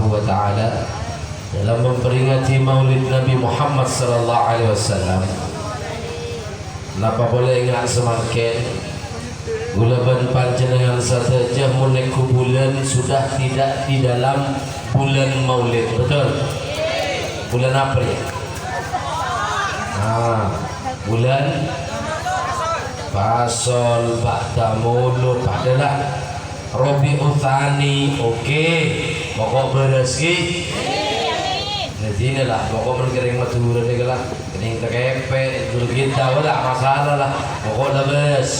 Subhanahu wa taala dalam memperingati Maulid Nabi Muhammad sallallahu alaihi wasallam. Napa boleh ingat semakin gulaban panjenengan saja meneku bulan sudah tidak di dalam bulan Maulid, betul? Bulan apa ya? Bulan Fasol, Ba'da Maulud, adalah Rabiul Tsani. Oke, pokok beres ki. Jadi inilah pokok berkering Madura ni lah. Kening tekepe, dulu kita wala masalah lah. Pokok dah beres.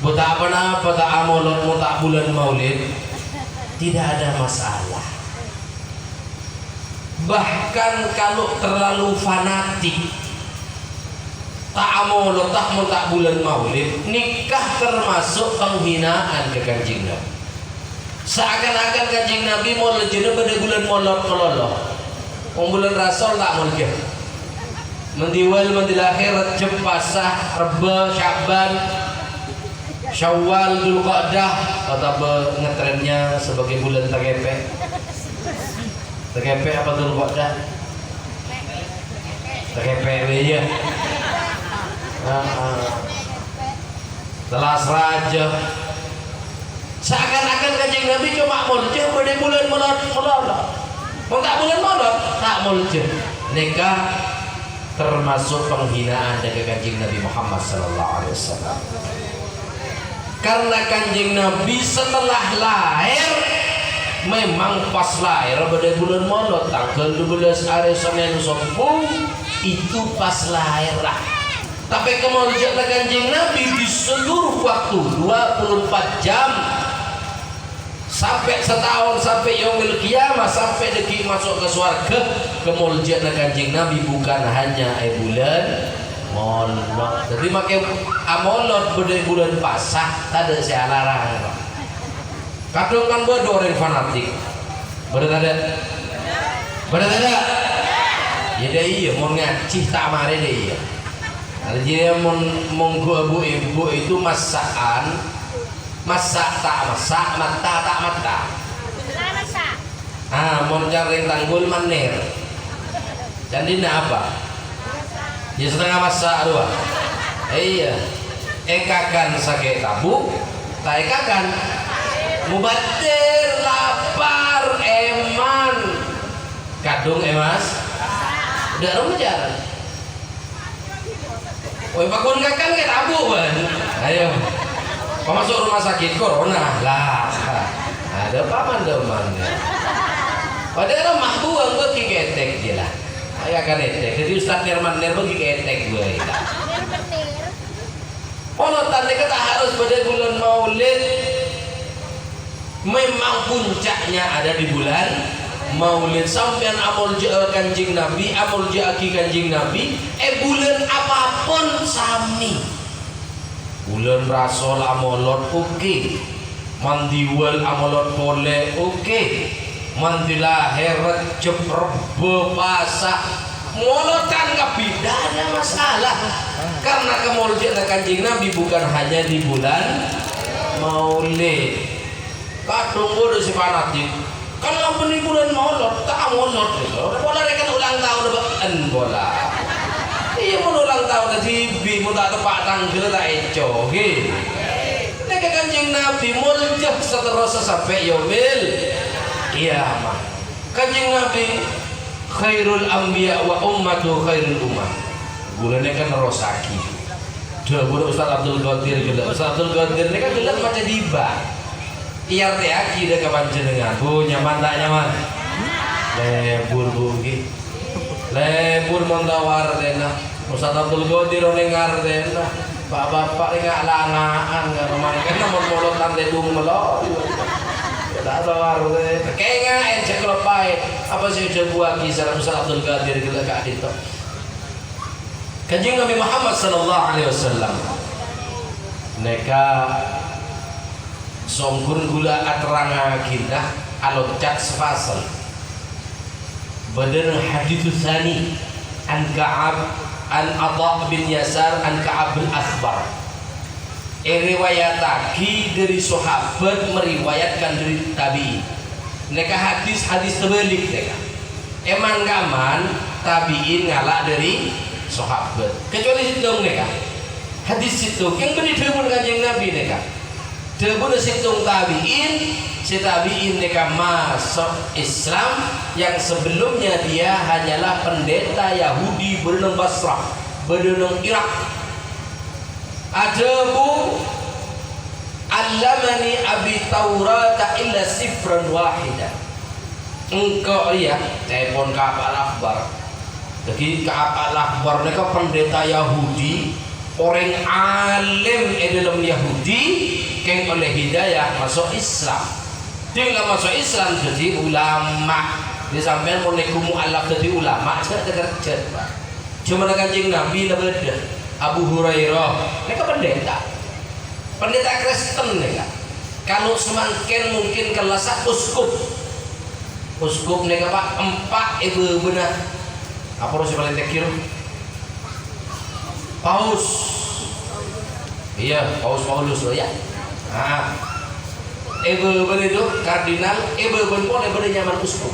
Buta apa tak amolot muta bulan Maulid, tidak ada masalah. Bahkan kalau terlalu fanatik, tak amolot tak muta bulan Maulid, nikah termasuk penghinaan ke Kanjeng Nabi. Seakan-akan Kanjeng Nabi mau lejena pada bulan molot meloloh. Bulan Rasul tak mau lejena. Mendiwal mendilahir Rejab, Pasah, Reba, Syaban, Syawal, Dzulqa'dah, atau ngetrennya sebagai bulan TGP. TGP apa Dzulqa'dah? TGP ya. Telas Raja. Seakan-akan Kanjeng Nabi cuma mulja pada bulan molot. Mau tak bulan molot, tak mulja. Nikah termasuk penghinaan dari Kanjeng Nabi Muhammad sallallahu alaihi wasallam. Karena Kanjeng Nabi setelah lahir memang pas lahir pada bulan molot tanggal 12 hari Senin Subuh itu pas lahir lah. Tapi kemuliaan Kanjeng Nabi di seluruh waktu 24 jam sampai setahun, sampai yaumil qiyamah, sampai detik masuk ke surga, kemuliaan Kanjeng Nabi bukan hanya bulan molot. Jadi makai amolot pada bulan Pasah tak ada saya larang. Kadang kan bodoh orang fanatik. Benar ada? Benar ada? Ya dah iya, mau ngaji tak mari dah iya. Jadi monggo ibu itu masakan, masak tak masak, mata tak mata. Masak. Mau cari tanggul manir. Jadi apa? Ya setengah masak dua. Iya. Ekakan sakit tabu, tak ekakan. Mubatir, lapar, eman. Kadung emas. Udah rumah jalan. Woi pakun kakang ke tabu kan? Ayo, kau masuk rumah sakit corona lah. Ada paman demannya. Padahal mah buang gue kiketek je lah. Ayo akan etek. Jadi Ustaz Nirman Nirman kiketek gue. Kalau tanda kata harus pada bulan Maulid, memang puncaknya ada di bulan Maulid. Sampean amul Kanjeng Nabi, amul aki Kanjeng Nabi, bulan apapun sami. Bulan Rasul amolot oke. Mandiwal amolot boleh oke. Mandilah heret Rebo, Pasah molotan kabeh tidak ada masalah. Karena kemuliaan Kanjeng Nabi bukan hanya di bulan Maulid. Kadung bodoh si fanatik. Kalau benih bulan molot, tak molot gitu. Bola rekan ulang tahun depan bola. Iya mau ulang tahun TV, mau tak tepak tanggal tak eco, gitu. Mereka Kanjeng Nabi muljah seterusnya sampai yaumil kiamat. Kanjeng Nabi khairul anbiya wa ummatu khairul ummah. Bulannya kan rosaki. Dah budak Ustaz Abdul Qadir gelap. Ustaz Abdul Qadir ini kan gelap macam diba. Iya reaksi dah kapan jenengan. Bu nyaman tak nyaman? Lebur bugi. Lebur mondawar dena. Ustaz Abdul Qadir nengar dena. Bapak-bapak enggak langaan enggak kemana kan mau molotan dedung melok. Tak tawar deh. Kayaknya encek lepai. Apa sih udah buat kisah Ustaz Abdul Qadir gelak kak dito. Kanjeng Nabi Muhammad sallallahu alaihi wasallam. Neka songkun gula ateranga kita alocat sefasal badan hadithu tsani an Ka'ab an Atha bin Yasar an Ka'ab bin Akhbar riwayataki dari sahabat meriwayatkan dari tabi'in Neka hadis terbalik neka. Eman gaman tabiin ngalak dari sahabat. Kecuali situng neka. Hadis situng yang beri debun kanjeng Nabi neka. Debun situng tabiin, si tabiin neka masuk Islam yang sebelumnya dia hanyalah pendeta Yahudi bernang Basrah, bernang Irak. Ada bu Allamani abi Taurata illa sifran wahida. Engkau lihat telepon kapal akbar. Jadi kapal akbar mereka pendeta Yahudi, orang alim dalam Yahudi, keng oleh hidayah masuk Islam. Dia masuk Islam jadi ulama. Dia sampai mau nekumu Allah jadi ulama. Cerita. Cuma Kanjeng Nabi lah beda. Abu Hurairah, mereka pendeta. Pendeta Kristen mereka. Kalau semakin mungkin kelas uskup mereka pak empat ibu benar. Apa harus paling tekir? Paus. Iya, Paus Paulus loh ya. Nah, ibu benar itu kardinal, ibu benar pun ibu nyaman uskup.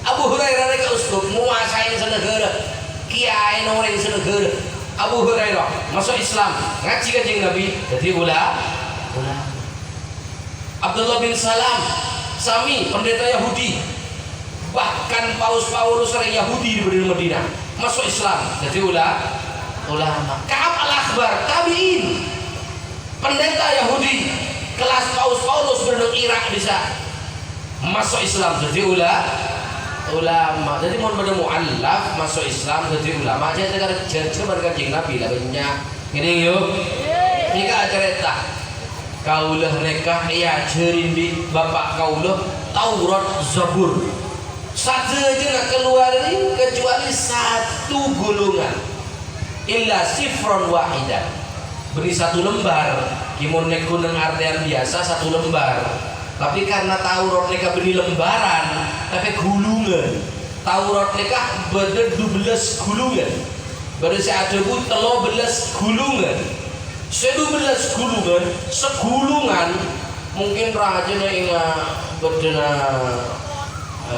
Abu Hurairah mereka uskup menguasai senegara, kiai orang senegara. Abu Hurairah masuk Islam, ngaji kanjeng Nabi, jadi ulama. Abdullah bin Salam, Sami pendeta Yahudi, bahkan Paus Paulus orang Yahudi di Madinah, masuk Islam, jadi ulama. Ka'ab al-Akhbar, tabiin, pendeta Yahudi, kelas Paus Paulus berdiri Irak bisa masuk Islam, jadi ulama. Jadi mau pada mu'allaf masuk Islam jadi ulama aja dengan coba kanjeng Nabi lah banyak ini yuk ini kan cerita kaulah nekah ya cerindi bapak kaulah Taurat Zabur satu aja nak keluar ini kecuali satu gulungan illa sifron wahidan beri satu lembar kimun nekuneng artian biasa satu lembar. Tapi karena Taurat mereka beri lembaran, tapi gulungan. Taurat mereka beda 12 gulungan. Beda ada bu 13 gulungan. 12 gulungan, segulungan mungkin raja yang beda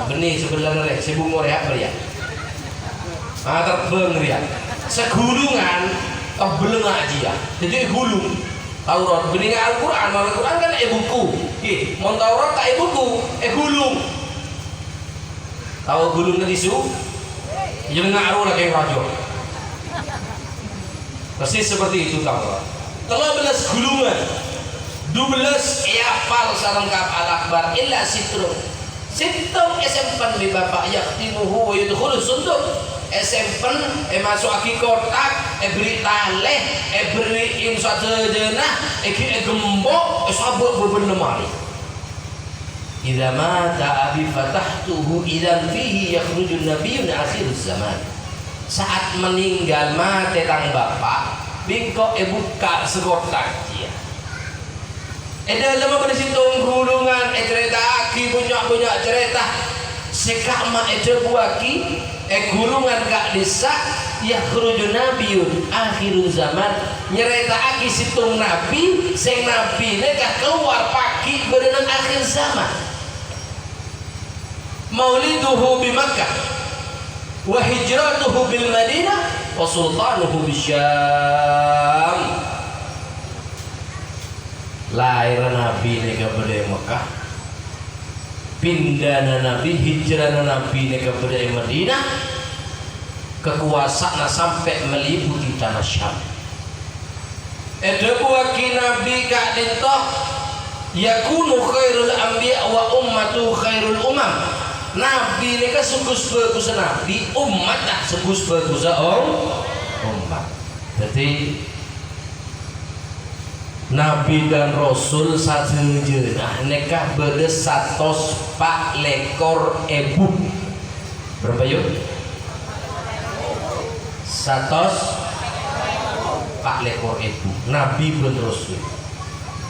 benih sebenarnya sebungur ya beri ya. Terbang ya. Segulungan belum aja ya. Jadi gulung. Taurat bening Al-Quran, Al-Quran kan buku. Mau Taurat tak buku, gulung. Tahu gulung ke tisu? Jangan ngaruh lagi raja. Persis seperti itu Taurat. 13 gulungan, 12 hafal salam kapal akbar illa sitrum. Sitrum esempan di bapak yaktimuhu wa yudkhulu sunduk. Esempen masuk aki kotak beri taleh beri insat sejenah gembok sabuk beben lemari idza mata abi fatahtuhu idzan fihi yakhrujun nabiyyun akhir zaman saat meninggal mate tang bapak bingko buka sekotak dia dalam pada situ gulungan cerita aki punya cerita sekama buaki gulungan kak desa ya khurujun nabiyun akhirul zaman nyerita aki situng nabi sing nabi nekah keluar pagi berenang akhir zaman mauliduhu bi Makkah wa hijratuhu bil Madinah wa sultanuhu bisyam lahir nabi nekah berde Makkah pindahna Nabi, hijrahna Nabi kepada Madinah, kekuasaannya sampai meliputi tanah Syam. Buaki Nabi kak dintoh yakunu khairul anbiya wa ummatu khairul umam. Nabi ini kan segus bagus Nabi, umat tak segus bagus umat. Jadi Nabi dan Rasul sajeunah nekah beureus 104 lekor ebu. Berapa yuk? 104 lekor ebu. Nabi dan Rasul.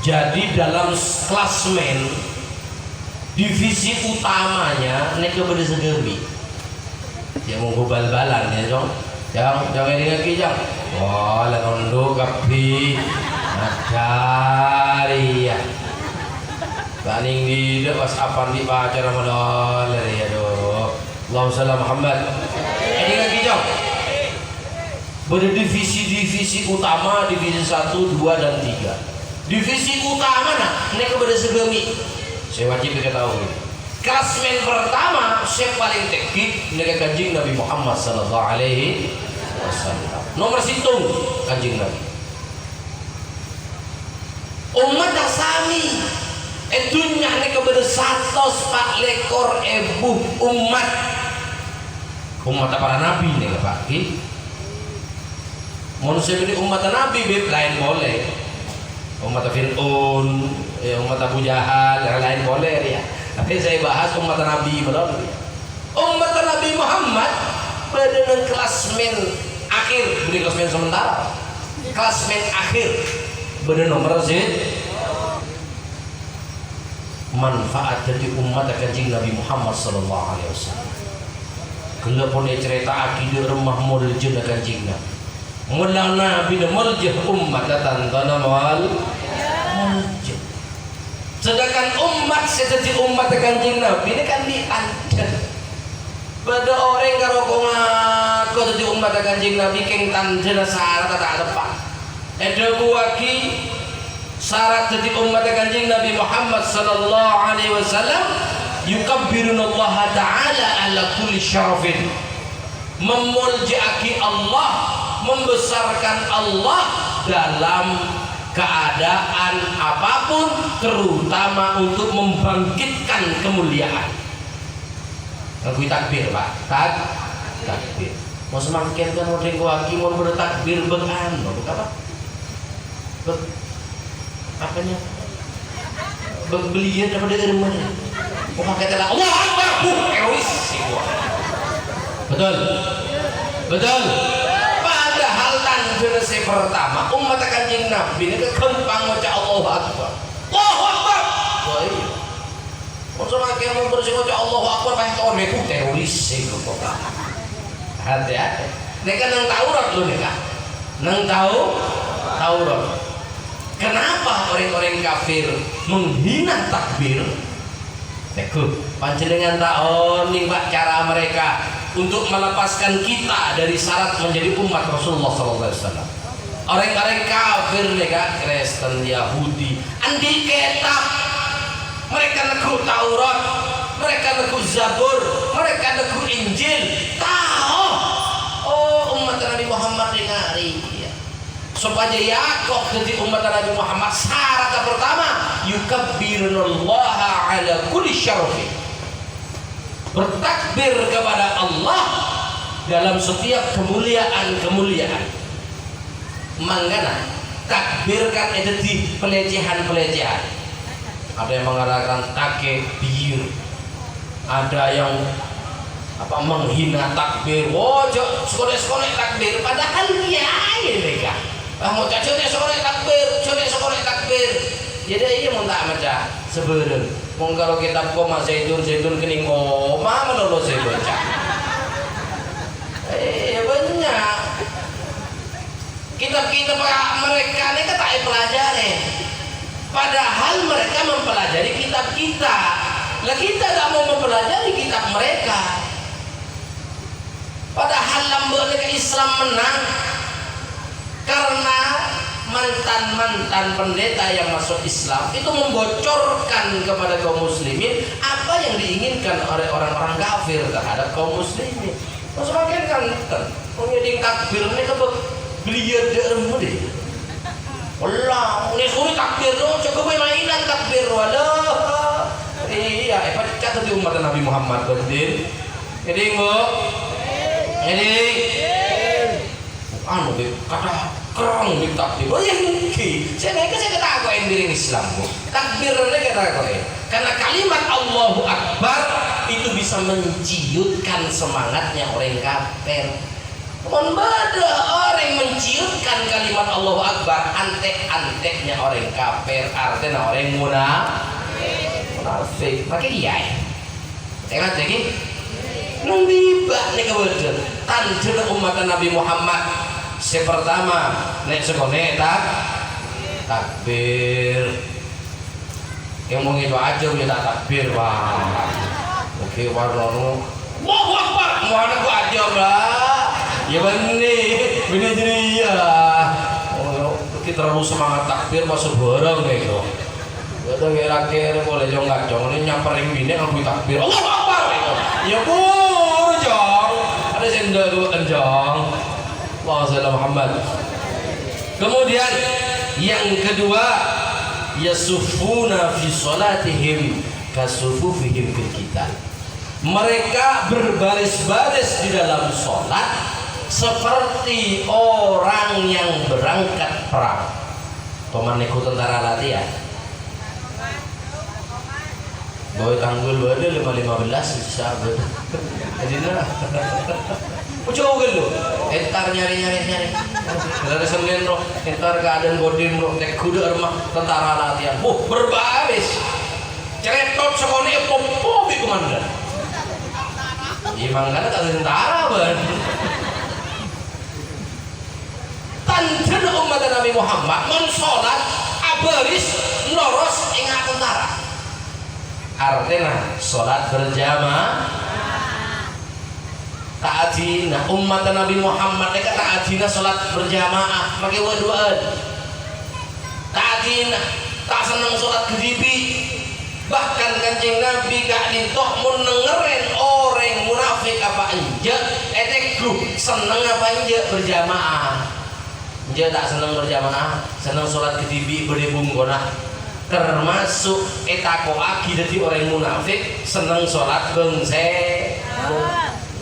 Jadi dalam klasmen divisi utamanya nekah beureus segemi. Ya mau bal-balan ya, Jong. Jangan dengan kijang. Wah, lakondo kapi. Dari ya Baning di pas apa di baca Ramadan ya doh. Allahumma shalli Muhammad. Ini lagi jauh. Berdivisi-divisi utama, divisi 1, 2 dan 3. Divisi utama nah, ini kepada segemi. Saya wajib diketahui. Klasmen pertama, saya paling teknik ini Kanjeng Nabi Muhammad sallallahu alaihi wasallam. Nomor situng Kanjeng Nabi. Umat sami dunya ini kepada 104 lekor umat para nabi nih Pak. Manusia ini umat nabi lain boleh. Umat Fir'aun, umat Abu Jahal yang lain boleh ya. Tapi saya bahas umat nabi benar ya. Umat Nabi Muhammad pada klasmen akhir, bukan klasmen sementara. Klasmen akhir pada nomor manfaat dari umat Kanjeng Nabi Muhammad sallallahu alaihi wasallam. Kalau pun cerita akidah rumah model jeung Kanjeng Nabi. Mulang Nabi dan muljah umat datang tanah mal. Sedangkan umat sejati umat Kanjeng Nabi ini kan diancam. Pada orang karo ngaku jadi umat Kanjeng Nabi keng tanjena syarat tak ada pak. Ada buaki syarat jadi umat Kanjeng Nabi Muhammad sallallahu alaihi wasallam yukabbirunallah ta'ala ala kulli syarafin, memuljaki Allah, membesarkan Allah dalam keadaan apapun, terutama untuk membangkitkan kemuliaan. Ngakui takbir Pak, takbir. Mau semakin kan orang kuaki mau bertakbir bekan, apa? Apanya? Belian daripada rumah. Oh pakai telah Allah Akbar, egois. Betul. Padahal tanjurnya pertama umat Kanjeng Nabi ini kekempang maca Allahu Akbar. Allahu Akbar. Wah iya. Masa makin mau bersih maca Allahu Akbar pakai tahun itu teroris itu kok. Hati-hati. Ini kan nang Taurat loh nih kak. Nang Taurat. Kenapa orang-orang kafir menghina takbir? Tekuk panjenengan tahu nih pak cara mereka untuk melepaskan kita dari syarat menjadi umat Rasulullah SAW. Orang-orang kafir nih kak, Kristen, Yahudi, andi kitab, mereka neku Taurat, mereka neku Zabur, mereka neku Injil, tahu? Oh umat Nabi Muhammad dengar supaya Yakob jadi umat Nabi Muhammad syarat pertama yukabbirunallaha ala kulli syarafin, bertakbir kepada Allah dalam setiap kemuliaan. Mangana takbirkan itu di pelecehan. Ada yang mengatakan takbir, ada yang menghina takbir, sekolah takbir, padahal ya mereka mau sekolah takbir. Jadi ini mau tak baca sebenarnya. Mau kalau kitab koma zaitun kening koma menurut saya baca. Banyak kitab-kitab mereka ini kan tak pelajari. Padahal mereka mempelajari kitab kita. Lah kita tak mau mempelajari kitab mereka. Padahal lambangnya Islam menang karena mantan pendeta yang masuk Islam itu membocorkan kepada kaum muslimin apa yang diinginkan oleh orang-orang kafir terhadap kaum muslimin. Semakin kan menjadi takbir ini ke beliau dermu deh. Allah, ini suruh takbir dong, cukup mainan takbir waduh. Iya, kata di umat Nabi Muhammad berdiri. Jadi kata kerang di takbir. Oh ya saya ketakuin diri Islam bu. Takbirnya ketakuin. Karena kalimat Allahu Akbar itu bisa menciutkan semangatnya orang kafir. Membada orang menciutkan kalimat Allahu Akbar, antek-anteknya orang kafir, artinya orang munafik. Maka iya. Ingat lagi. Nang tiba nih kebetulan tanjur umat Nabi Muhammad pertama nek sekolah takbir Yang mau itu aja udah tak takbir wah. Oke warno. Wah Akbar, mau ada gua aja bah. Ya benih jadi ya. Oh, kita terus semangat takbir masuk bareng gitu. Kita kira-kira boleh jonggak jong ini nyamperin bini kalau takbir. Allah Akbar. Ya pun jong. Ada sendal dua jong. Allahumma Muhammad. Kemudian yang kedua, yasufuna fi salatihim kasufufihim fil qital. Mereka berbaris-baris di dalam sholat seperti orang yang berangkat perang. Paman ikut tentara latihan. Boy tanggul bade 515 bisa bade. Adina. Jauh gelo. Entar nyari. Dari Senin roh, entar keadaan godin roh tek kuda rumah tentara latihan. Berbaris. Ceretot sekone popo bi komandan. Imang kana tak tentara ban. Tanten umat Nabi Muhammad mun salat abaris loros ing tentara. Artinya salat berjamaah ta'atina umat Nabi Muhammad mereka ta'atina salat berjamaah pakai waduan ta'atina tak senang salat kedibi bahkan Kanjeng Nabi gak dintok mun nengeren orang munafik apa anje etekku seneng apa anje berjamaah anje tak seneng berjamaah seneng salat kedibi berebung gonah termasuk etako aki dari orang munafik seneng salat bengse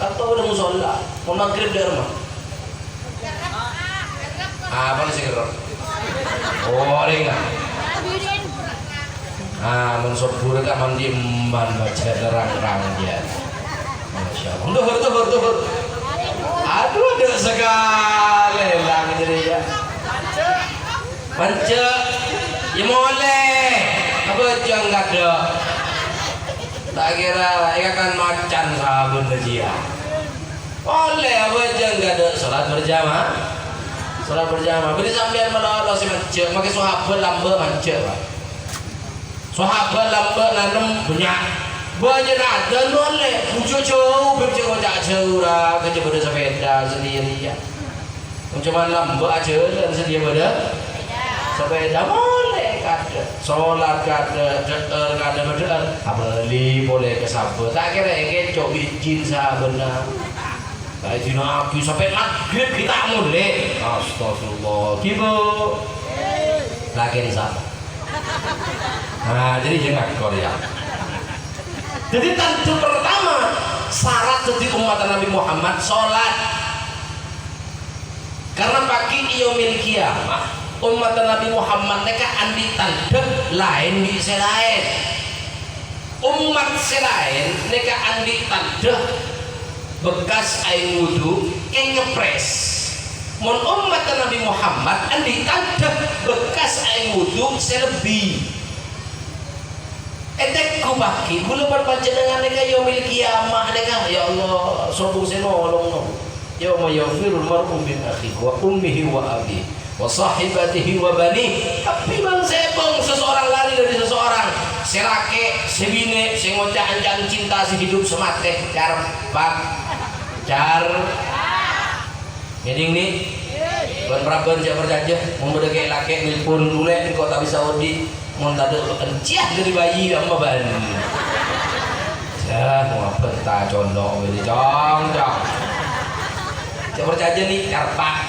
atau udah musola mau maghrib di rumah apa nih seger oh enggak mensopur kan mandi man baca terang-terang dia Masya Allah tuh aduh ada sekali lang jadi ya panca ya boleh apa jangan nggak ada tak kira ikan macan sabun dia boleh apa jangan nggak ada salat berjamaah beri sambian melolo si mancek pakai sahabat lamba mancek sahabat lamba nanem banyak ada boleh jauh bercek ngajak jauh lah kerja pada sepeda sendiri ya cuma lamba aja dan sedia pada sepeda boleh kada sholat kada deter kada bener apalagi boleh ke sabar tak kira kecok bikin sabarna kayak jino aku sampai maghrib kita mulai astagfirullah kibo lagi sama jadi jangan Korea jadi tentu pertama syarat jadi umat Nabi Muhammad sholat karena pagi yaumil kiamah umat Nabi Muhammad mereka andi tandem lain di selain umat selain mereka andi tandem bekas air wudu yang ngepres mon umat Nabi Muhammad andi tandem bekas air wudu selebih etek kubaki bulu berpanjenengan mereka yaumil kiamah mereka ya Allah sobung senolong no yauma yafirul mar'u min akhihi wa ummihi wa abihi wa sahibatihi wa bani tapi bang sebong seseorang lari dari seseorang serake sebine sengocan cinta sehidup semate car ngeding nih bukan praben jak berjajah membuat kayak laki nelpon dulu di kota Saudi mau tadi enciah dari bayi sama ban mau apa tak condong ini jong jak berjajah nih karpak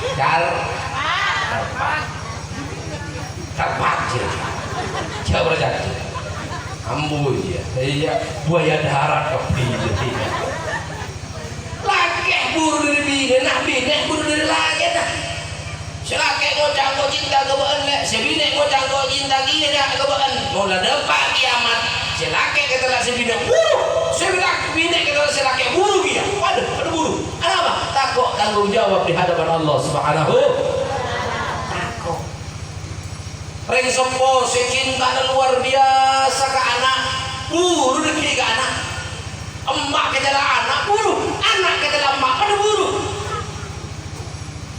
aja jauh berjati ambu ya buaya darat kopi laki buru dari bini nak bini buru dari laki nah selaki ngocang kau cinta kebaan lek sebini ngocang kau cinta gini dah kebaan mau lah depan kiamat selaki kata lah sebini buru sebini kata lah selaki buru dia waduh buru apa takut tanggung jawab di hadapan Allah Subhanahu Reng sopo secinta luar biasa ke anak buru deki ke anak emak ke dalam anak buru anak ke dalam emak pada buru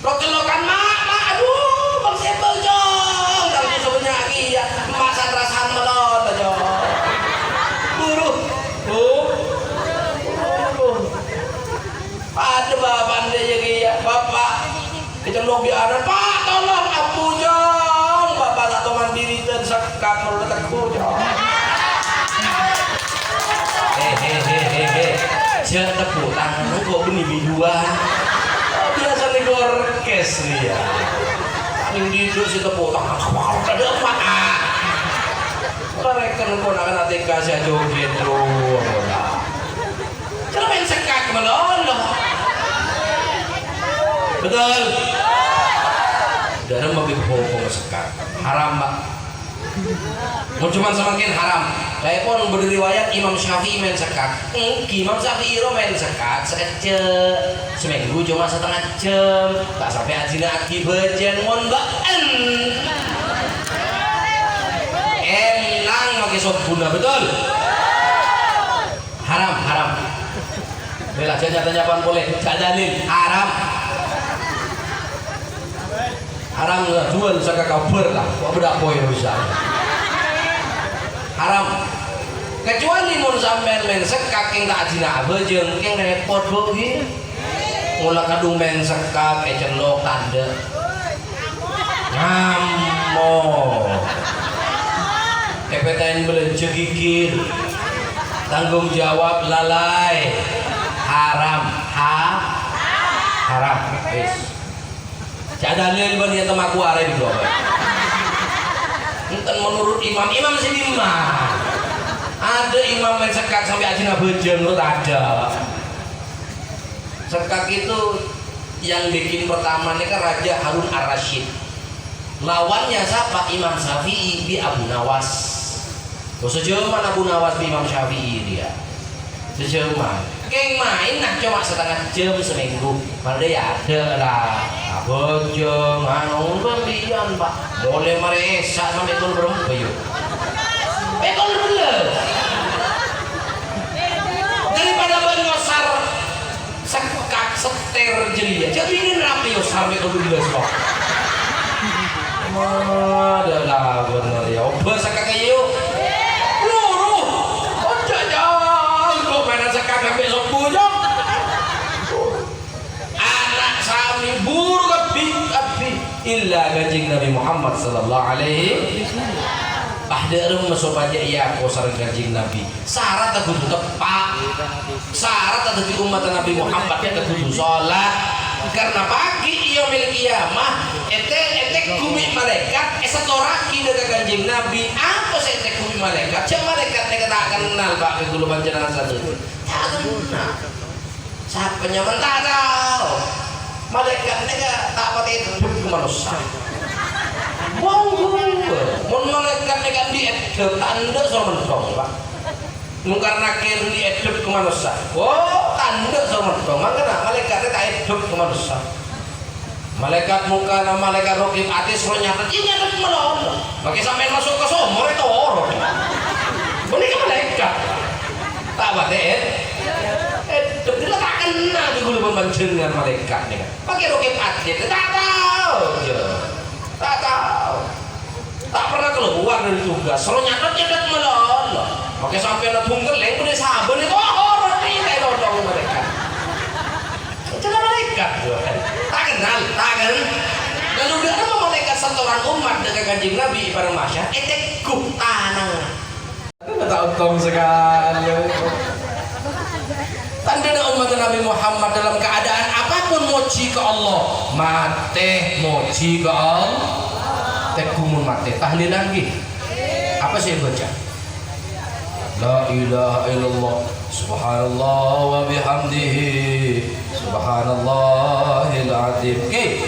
rokelokan mak aduh bang sebel jong tapi sebenarnya lagi ya emak satrasan melon jong kendok di adan, Pak tolong ampun jong, bapak tak tahu mandiri dan sekak kalau datang kujong. Jangan tepuk tangan, kok benih biduan. Biasa nih orkes nih ya. Paling tidur si tepuk tangan, ada apa? Mereka nunggu akan hati kasih joget dulu. Jangan main sekak meloloh. Betul. Dalam mobil hukum sekak haram pak. Mau cuma semakin haram. Saya pun beriwayat Imam Syafi'i main sekak. Imam Syafi'i main sekak sekecil seminggu cuma setengah jam. Tak sampai ajina aki bejen mon mbak. Elang pakai sop guna betul. Haram haram. Bela tanya pan boleh. Gak dalil haram. Haram nggak jual saka kabar lah, kok beda poin rusak. Haram. Kecuali mun sampean men sekak yang tak ajina bejeng yang repot bogi. Mula kadung men sekak kecelok tanda. Ngamo. KPTN belanja gigil. Tanggung jawab lalai. Haram. Haram. Wis. Ada dalil bani yang temaku arah di bawah. Enten menurut imam sedimah. Ada imam yang sekak sampai ajina bejeng menurut ada. Sekak itu yang bikin pertama ini kan Raja Harun Ar-Rasyid. Lawannya siapa? Imam Syafi'i di Abu Nawas. Sejauh mana Abu Nawas di Imam Syafi'i dia? Sejauh mana? Keng main nah cuma setengah jam seminggu. Padahal ya ada lah. Bojong, anu pembian pak, boleh meresak sampai ekor berempat yuk. Ekor belas. Daripada bengosar sekak seter jelia, jadi ini rapi yuk sampai ekor belas pak. Adalah benar ya, obat sekak kayak yuk. Luruh, ojo jauh, kok mana sekak sampai sok bojong. Sami buruk abdi illa kanjeng Nabi Muhammad sallallahu alaihi wasallam. Masuk aja iya aku sareng kanjeng Nabi. Syarat tak kudu tepak. Syarat tak di umat Nabi Muhammad ya kudu salat. Karena pagi yaumil qiyamah ete kumi malaikat satoraki dekat kanjeng Nabi. Apa sih ete kumi malaikat? Cek malaikat nek tak kenal Pak kudu panjenengan satu. Tak kenal. Siapa nyaman tak tahu. Malaikat nega tak pakai hidup ke manusia. Wow, mon malaikat nega di hidup tanda sama mentong, pak. Mungkar nakir di hidup ke manusia. Wow, tanda sama mentong. Makanya malaikat tak hidup ke manusia. Malaikat muka nama malaikat rokib atis nyata, ini nyata melolong. Pakai sampai masuk ke sumur itu orang. Ini kan malaikat. Tak batet. Dia tak kenal di gulu pembanjengan malaikat nih kan. Pakai rokib atis, tak tahu, tak tahu. Tak pernah keluar dari tugas. Selalu nyatet melolong. Pakai sampai nak tunggal, yang punya sahabat itu orang ini orang malaikat. Itu malaikat juga kan. Tak kenal. Lalu dia nama malaikat setoran umat dengan kanjeng Nabi pada masyarakat. Etekuk tanah. Tak untung sekali. Tanda umat Nabi Muhammad dalam keadaan apapun moci ke Allah, mate moci ke Allah, tekumun mate tahlil lagi. Apa saya baca? La ilaha illallah, subhanallah wa bihamdihi, subhanallahil azim. Oke.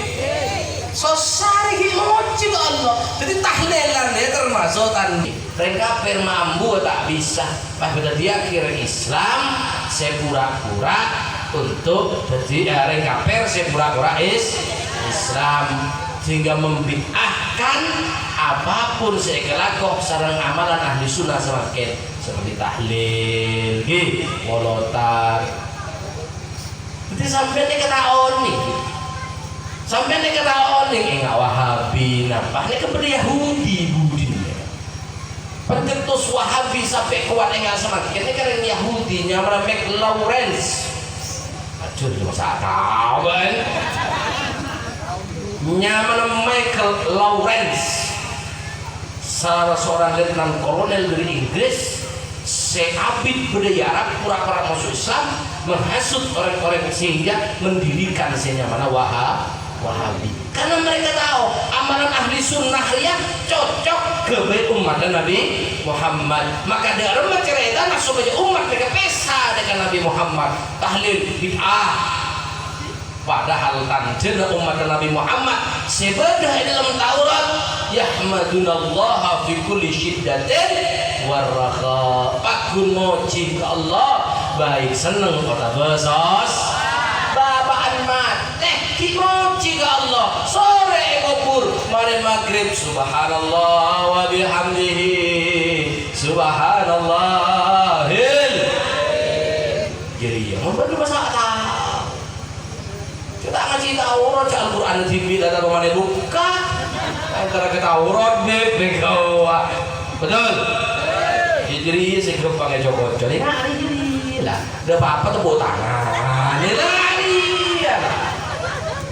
Sosari moci ke Allah. Jadi tahlilan dia termasuk tadi. Mereka mampu tak bisa. Pada dia kira Islam, saya pura-pura untuk jadi rengkaper saya pura-pura Islam sehingga membid'ahkan apapun saya kelakok sarang amalan ahli sunnah semakin seperti tahlil, wolotan. Jadi sampai ini kata oni, sampai ini kata oni, enggak Wahabi, nampak ini kepada Yahudi budi. Pencetus Wahabi sampai kuat enggak semakin ini kan Yahudi nyamar Mac Lawrence. Aduh, masa tahu kan? Nyaman Michael Lawrence, salah seorang letnan kolonel dari Inggris, seabid budaya Arab, pura-pura masuk Islam, menghasut orang-orang sehingga mendirikan senyamana Wahabi. Karena mereka tahu amalan ahli sunnah yang cocok ke umat Nabi Muhammad. Maka dalam cerita nak supaya umat mereka pesa dengan Nabi Muhammad, tahlil bid'ah. Padahal tanjena umat Nabi Muhammad sebedah dalam Taurat, yahmadunallaha fi kulli syiddatin warraha. Pakun moji ke Allah baik seneng kota besos babaan mate kimoji ke Allah sore kubur mari maghrib subhanallah wa bihamdihi subhanallahil. Jadi yang membantu masalah kita ngaji Taurat Al-Quran TV data kemana buka antara ke Taurat begawa betul. Jadi saya gampang aja bocor ini hari lah udah apa tuh bawa tangan ini lari ya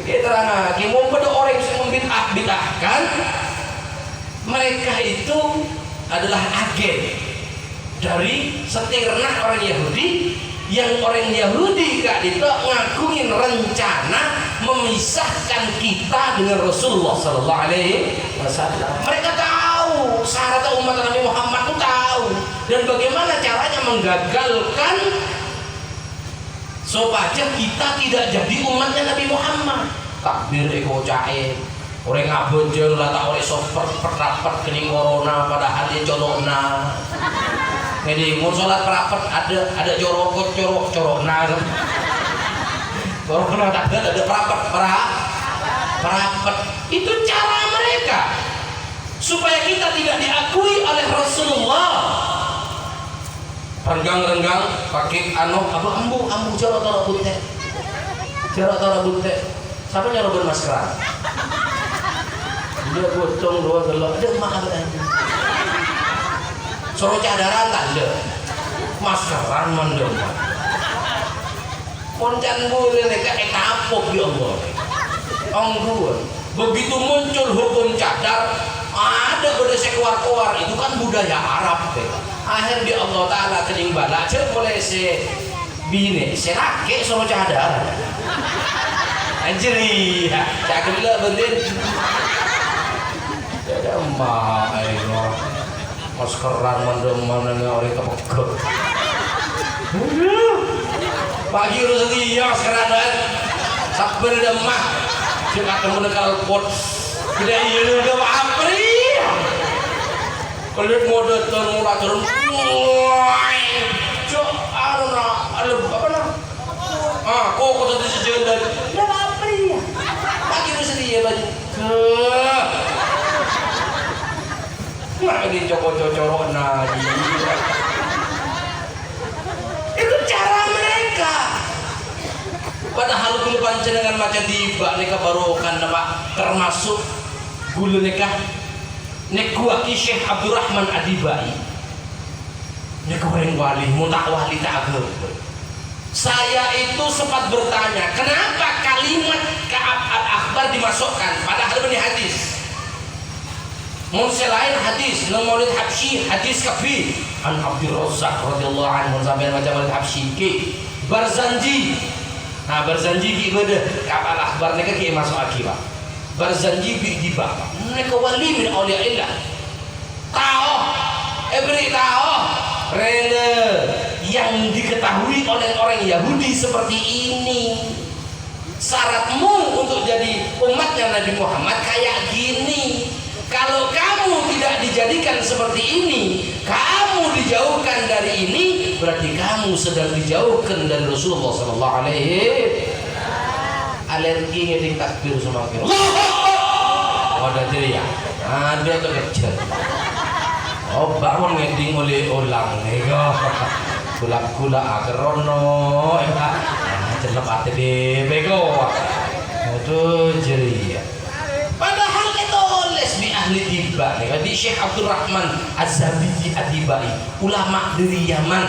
kita terang mau pada orang yang membid'ahkan mereka itu adalah agen dari setirnak orang Yahudi yang orang Yahudi kak itu ngakuin rencana memisahkan kita dengan Rasulullah Sallallahu Alaihi Wasallam. Mereka tahu syarat umat Nabi Muhammad itu tahu dan bagaimana caranya menggagalkan supaya kita tidak jadi umatnya Nabi Muhammad. Takbir eko cair orang ngabonjol lah tak oleh soper perapat kening corona padahal dia colokna. Jadi mau sholat perapat ada jorok nah corona tak ada perapat itu cara mereka supaya kita tidak diakui oleh Rasulullah. Renggang pakai ambu jorok rambut teh siapa nyarobin maskeran dia gotong dua gelap ada mahal suruh cadaran tak ada maskeran mendem poncan boleh mereka kapok ya Allah ongguan begitu muncul hukum cadar ada pada sekuar-kuar itu kan budaya Arab akhir di Allah Ta'ala kening bala cek boleh se bine se laki suruh cadar anjir ya cakap lah bendin ada emak maskeran mendem orang kepegel pagi udah setia maskeran sabar udah mah cuma temen kalpot tidak iya udah apa nih kulit mode turun cok apa nah kok tadi sejalan udah apa nih pagi udah setia baju lagi cocok-cocorok nadi itu cara mereka padahal gulu pancenengan macam tiba neka barokan nama termasuk gulu neka nekuaki Syekh Abdurrahman Adibai neka orang wali mutak wali tak agak saya itu sempat bertanya kenapa kalimat Ka'ab al-Akhbar dimasukkan padahal ini hadis selain hadis nang Maulid Habsyi hadis kafi an Abdul Razzaq radhiyallahu anhu sampai macam Maulid Habsyi ki Barzanji nah Barzanji ki beda kapal akhbar neka ki masuk akibat Barzanji bi diba neka wali min auliyaillah tahu tahu rene yang diketahui oleh orang Yahudi seperti ini syaratmu untuk jadi umatnya Nabi Muhammad kayak gini. Kalau kamu tidak dijadikan seperti ini, kamu dijauhkan dari ini, berarti kamu sedang dijauhkan dari Rasulullah Sallallahu Alaihi Wasallam. Alerginya di takbir semakin. Ada ceria, ada kecil. Oh bangun ngeding oleh ulang, gula agerono, celap hati di bego. Aduh ceria. Padahal itu oleh ahli tiba di Syekh Abdurrahman Az-Zabidi Adibai ulama dari Yaman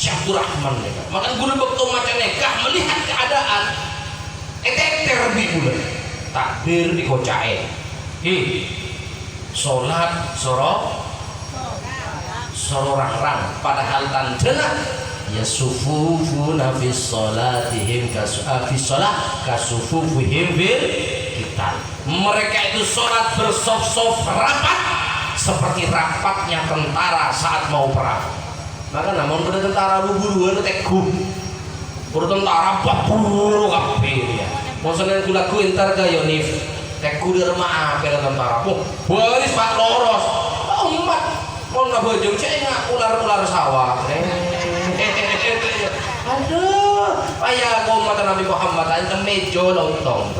Syabdurrahman mereka. Maka guru waktu macam nekah melihat keadaan eteter di bulan takbir di kocae sholat sororang-rang padahal tandena ya sufufuna fis sholatihim fis sholat kasufufihim bil kita. Mereka itu sholat bersop-sop rapat seperti rapatnya tentara saat mau perang. Maka namun pada tentara buru-buru teguh tentara baburu kabeh ya. Maksudnya kulaku entar ka Yonif teguh di rumah apel tentara. Baris Pak Loros. Umat mau nabojong cek ngak ular-ular sawah. Aduh, payah umat Nabi Muhammad antem mejo lontong.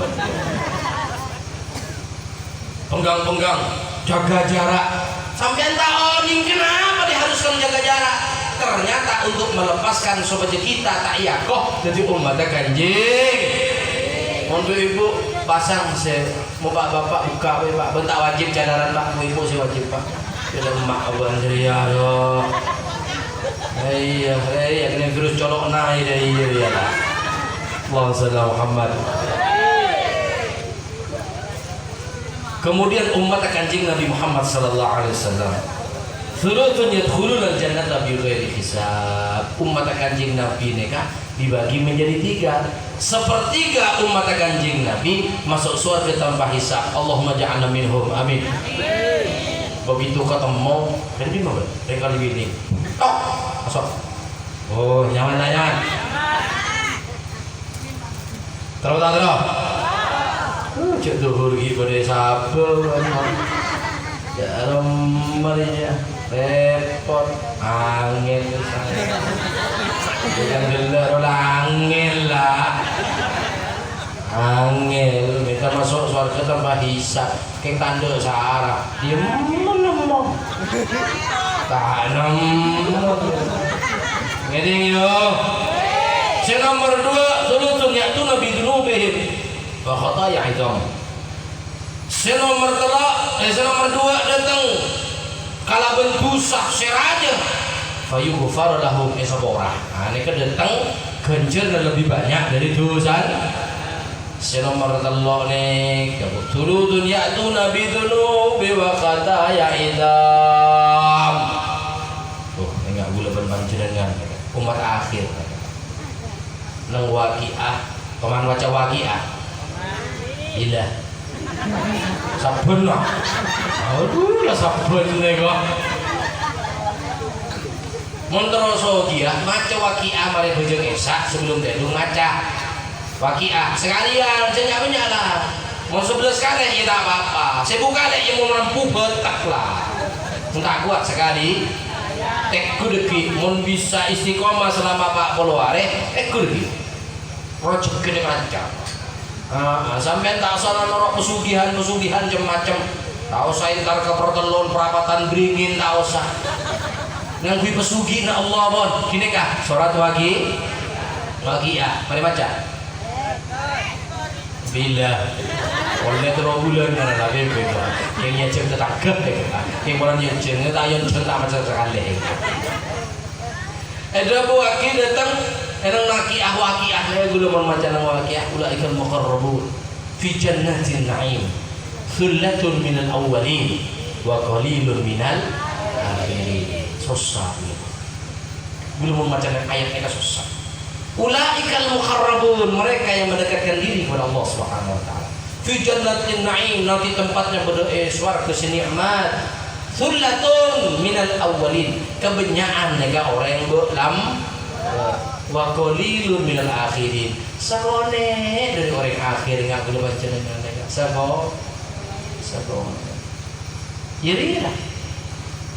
Penggang-penggang jaga jarak. Sampean tahu kenapa diharuskan jaga jarak? Ternyata untuk melepaskan sobat kita tak iya kok jadi umat Kanjeng. Mohon ibu pasang mau bapak buka pak bentak wajib cadaran pak mau ibu si wajib pak. Tidak mak abang ceria yo. Iya ini virus colok naik dari iya lah. Allahumma shalli Muhammad. Kemudian umat Kanjeng Nabi Muhammad sallallahu alaihi wasallam thuluthun yadkhuluna al-jannata bighairi hisab. Umat Kanjeng Nabi neka dibagi menjadi 3. Sepertiga umat Kanjeng Nabi masuk surga tanpa hisab. Allahumma ja'alna minhum. Amin. Begitu ketemu dan di mana? Dari kali ini. Masuk. Oh, nyaman. Terus. Cek duhur gitu pada sabar. Ya Romanya repot angin jangan gelar angin lah angin minta masuk surga tanpa hisab keng tanda sarah diem menemong tanam ngeding yo nomor 2 sulutun yaitu Nabi Dunubihim wa khataya idam. Nomor 2 datang kala bentusak seraja fayughfar lahum isabora. Ini kan datang ganjar lebih banyak dari dosa. Nomor 3 nih kabutulun yaitu Nabi Dunubi wa khataya idam. Enggak gula berpanjenengan umat akhir nang waqiah paman waca waqiah ilah sabun lah aduh lah sabun nih kok monteroso dia maca waqiah mari bojong esak sebelum telu maca waqiah sekalian saya nyala mau 11 kali ya tak apa-apa saya buka lagi mau mampu betak lah tak kuat sekali tekku deki mun bisa istiqomah selama 40 hari tekku deki rojok kene rancang sampai tak salah norok pesugihan macam tak usah intar ke pertelon perapatan beringin tak usah ngangui pesugi na Allah bon kini kah surat wagi ya mari baca bila oleh terobulan karena lagi beda yang ia cerita takut yang orang yang cerita tayon cerita macam sekali ada buaki datang enang nakiah waqiah saya gula membaca nama waqiah ulaikal muqarrabun fi jannatin na'im thullatun minal awwalin wa qalilun minal akhirin. Susah gula membaca ayat-ayat susah. Ulaikal muqarrabun mereka yang mendekatkan diri kepada Allah Subhanahu wa taala. Fi jannatin na'im nanti tempatnya surga nikmat. Thullatun minal awwalin kebenyaan nega orang yang belam wa qalilun minal akhirin sarone dari orang akhir enggak boleh baca dengan nega sabo jadi lah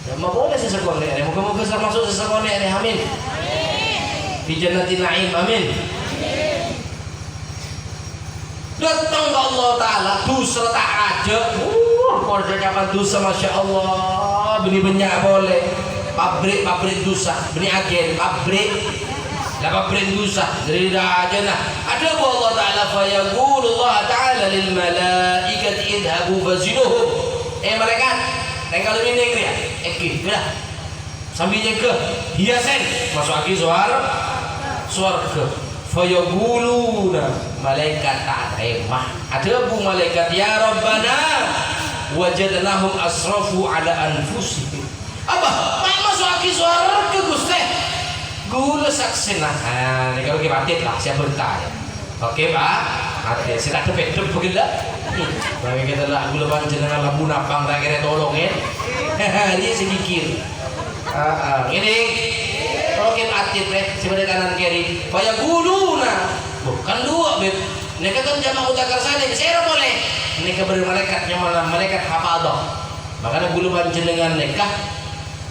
ya mau boleh sesekone ini moga-moga masuk sesekone ini amin di jannatin na'im amin datang ke Allah Ta'ala dosa tak aja kalau ucapan dosa Masya Allah benih-benih boleh pabrik dosa benih agen pabrik dosa jadi dah aja nah ada Allah Ta'ala fayaqulu Allah Ta'ala lil malaikati idhabu fazinuhum malaikat dan kalau ini dia sudah sambil ke hiasan masuk lagi surga. Fayaquluna, malaikat tak terima. Ada bu malaikat, ya Rabbana wajadnahum asrafu ala anfusihim. Apa? Masuk lagi surga Gusti. Gula saksina. Ini kalau kita mati lah, saya bertanya. Oke Pak, mati. Saya tak terpeduk begitu. Bagi kita lah gula panjenengan labu napang tak kira tolongin. Dia sedikit. Ini kalau kita atit sebelah kanan kiri, banyak guluna. Bukan dua beb. Mereka kan jamaah mutakar sana. Saya boleh. Mereka beri malaikatnya malah malaikat hafadah. Makanya gulu panjenengan mereka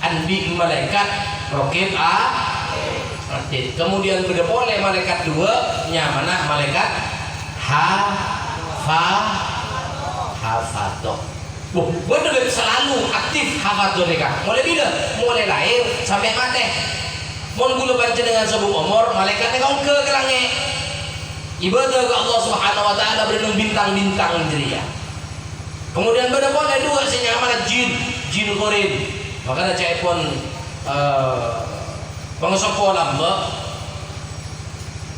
andi malaikat rokib atit. Kemudian beda boleh malaikat dua nyamana malaikat hafadah. Betul selalu aktif hafadah mereka. Mulai bila? Mulai lahir sampai mati. Mun gula panjenengan sebelum umur malaikatnya kau ke langit ibadah ke Allah Subhanahu wa taala beri bintang-bintang jeria. Kemudian pada boleh dua senyamana jin korin. Makanya cai pun pengesopo lamba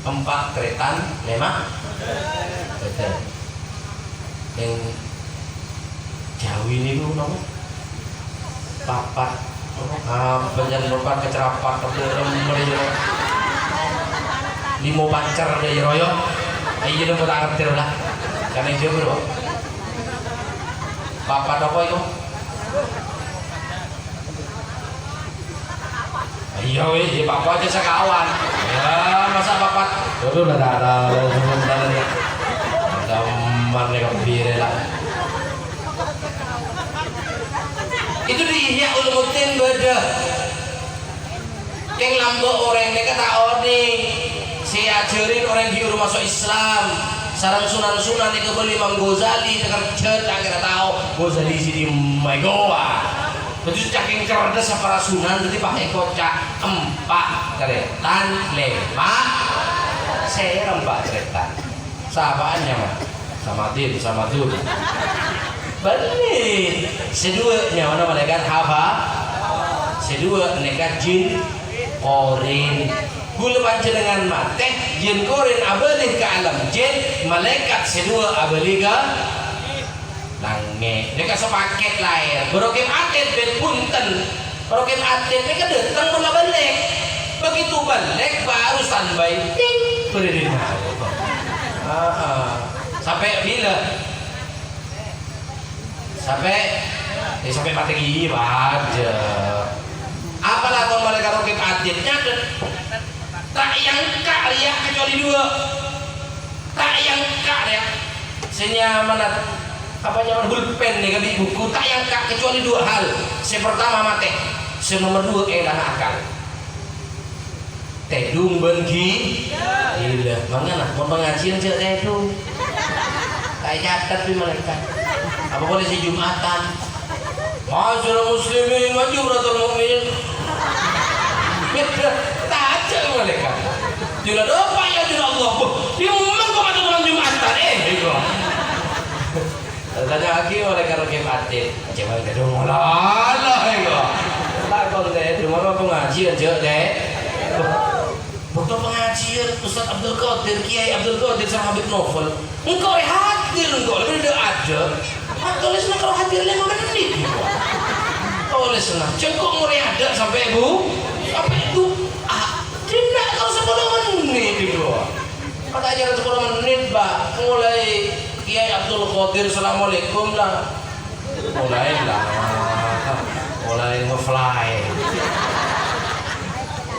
empat keretan memang betul. Yang Jawi ini lu nama papat banyak lupa kecerapat limo pancar dari royong ayo dong tak ngerti lah karena dia bro papat apa itu ayo di papat aja sekawan ya masa papat itu udah ada sebentar ya gambar nih kebiri lah itu di Ihya Ulumuddin beda yang lambok orang mereka tak ording si ajarin orang diurus masuk Islam sarang sunan-sunan yang kebeli Imam Ghazali dengan cerita kita tahu Ghazali sini Megoa itu caking cerdas para sunan jadi pakai kocak empat keretan lima saya empat keretan sahabaannya mah sama tuh balik sedua nyawa malaikat hafa sedua mereka jin korin gula panjenengan mate jin korin abalik ke alam jin malaikat sedua abalik ke langit mereka sepaket lahir berokem atet ben punten berokem atet mereka datang mula balik begitu balik baru standby ting berdiri sampai bila sampai mati gigi aja apalah kalau mereka rokit aditnya tak yang kak ya kecuali dua tak yang kak ya senyaman apa nyaman pulpen nih kabi buku tak yang kak kecuali dua hal yang pertama mati yang nomor dua elah akal tedung bengi gila mana mau pengajian cek tedung kayak catat di mereka apa boleh si Jumatan masyarakat muslimin majuratul mu'min tak aja mereka jula doa ya jula Allah dia memang kok ada dalam Jumatan itu tanya lagi mereka rokem atit coba kita dong lah itu tak kalau deh cuma pengajian aja deh waktu pengajian Ustaz Abdul Qadir Kiai Abdul Qadir sama Habib Novel engkau hadir engkau lebih ada tulis kalau hadir 5 menit tulis cukup mulai ada sampai bu sampai itu tidak kalau 10 menit itu kata ajaran 10 menit Pak mulai Kiai Abdul Qadir Assalamualaikum lah mulai nge-fly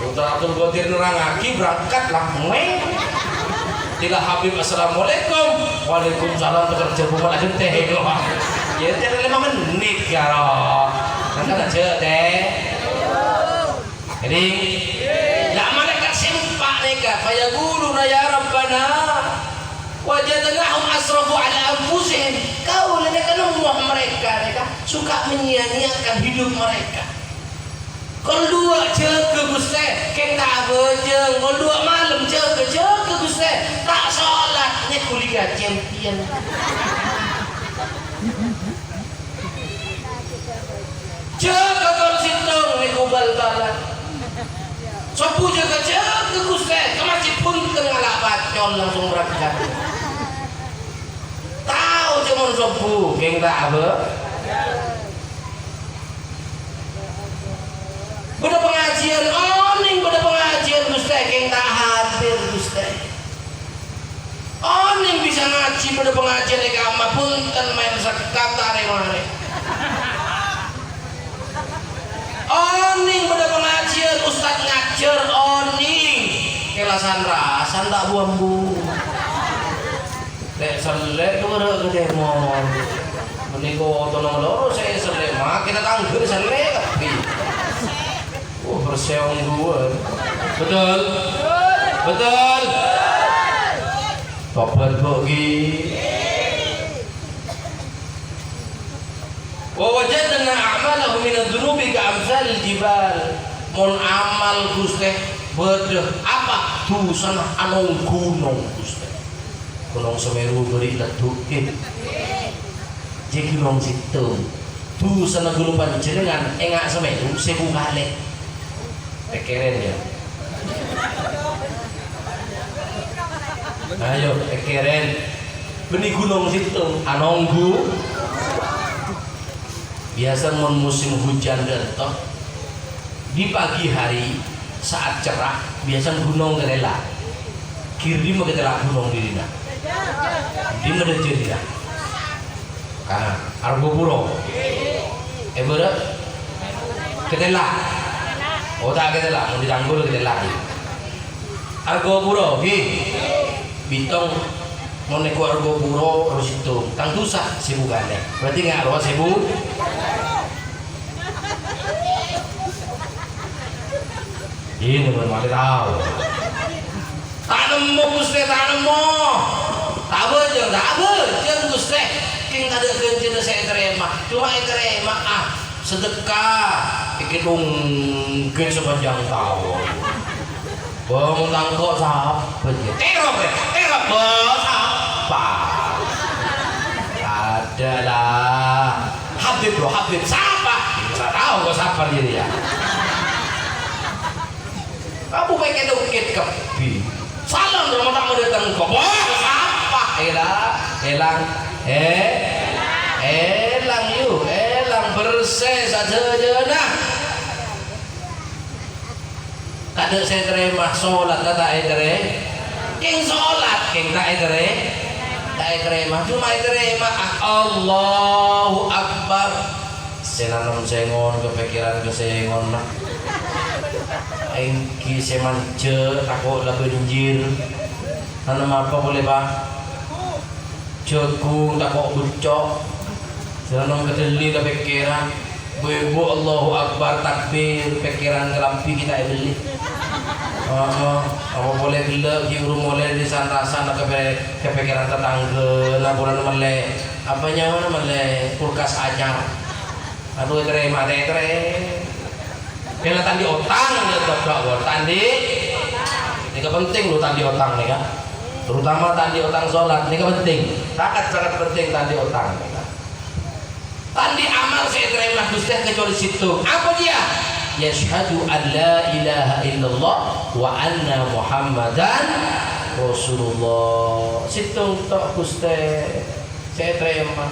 Ustaz Abdul Qadir nerang lagi berangkat lah tidak Habib Assalamualaikum Waalaikumsalam bekerja bukan aja teh ya tidak 5 menit karo kan aja teh jadi ya malaikat sempak mereka fayaquluna ya Rabbana wajadnahum asrafu ala anfusihim kau mereka nunggu mereka suka menyia-nyiakan hidup mereka kalau dua jaga Gusti keng tak bejeng kalau dua malam jaga Gusti tak sholat nya kuliah champion jaga kalau situng nih bal-balan. Sopu jaga ke Gusti, ke masjid pun ngalak bacol langsung berangkat. Tahu cuman sopu, geng tak apa. Beda pengajian, oning beda pengajian Gusti, geng tak hadir Gusti. Oning bisa ngaji beda pengajian agama pun kan main sekat tarik-tarik. Oning beda pengajian ustad ngajar oning kelasan rasan tak buambu lek selek dua gede mon meniko tolong loro saya selek mah kita tanggur selek tapi berseong dua betul betul tobat bogi wa wajadna a'malahu min adz-dzunubi ka'amsalil jibal mon amal Gusti bedeh apa dosa anu gunung Gusti gunung Semeru beri leduke jadi gunung situ dosa gunung panjenengan engak Semeru 1000 kali keren ya ayo keren benih gunung situ anonggu biasa musim hujan dan toh di pagi hari saat cerah biasa gunung kelela kiri mau kelela gunung diri dah di mana jadi dah karena Argopuro berat kelela oh tak kelela mau ditanggul kelela Argopuro bitong mau neko Argopuro harus itu tang dosa 1000 kali berarti nggak luas 1000 ini bermakna tahu tak nemu Gusti tak nemu tak bejeng Gusti king ada kencing saya terima cuma terima sedekah ikut mungkin sepanjang tahun bangun tangkok siapa terop bos apa adalah Habib siapa saya tahu kok siapa dia kamu pengen ukit kebi salam dong tak mau datang ke bos apa elang yuk elang bersih saja nah kada saya terima sholat tak terima king sholat king tak terima cuma terima Allahu Akbar senanam sengon kepikiran kesengon nak engki semance takut lah banjir tanam apa boleh pak jagung takut bucok tanam kedeli lah pikiran bu Allahu Akbar takbir pikiran kelampi kita beli apa boleh gila kiuru boleh di sana kepikiran tetangga lah bulan mele apa nyawa mele kulkas anyar aduh terima kena tandi otang ya dok tandi ini penting lo tandi otang nih kan terutama tandi otang sholat ini penting sangat penting tandi otang nih kan tandi amal saya terima Gusti kecuali situ apa dia yashhadu an la ilaha illallah wa anna muhammadan rasulullah situ tok Gusti saya terima